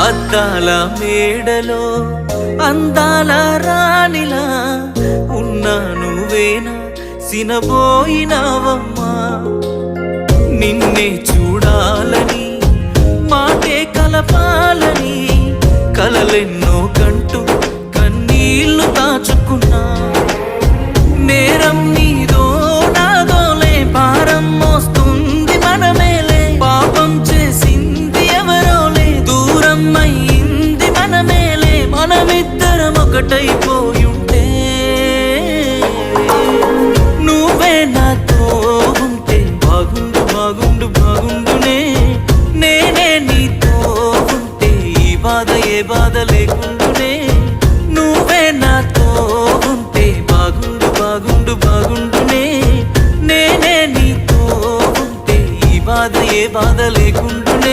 అద్దాల మేడలో అందాల రాణిలా ఉన్నా నువ్వేనా సినబోయినావమ్మా నిన్నే చూడాలని మాటే కలపాలని కలలెన్నో కంటూ కన్నీళ్లు దాచుకున్నా నేరం నీదో నాదోలే భారం మోస్తుంది మనమేలే పాపం చేసింది ఎవరోలే దూరం అయింది మనమేలే మనమిద్దరం ఒకటైపోయుంటే నువ్వే నాతో ఉంటే బాగుండు బాగుండు బాగుండునే నేనే నీతో ఉంటే ఈ బాధ ఏ బాధ లేక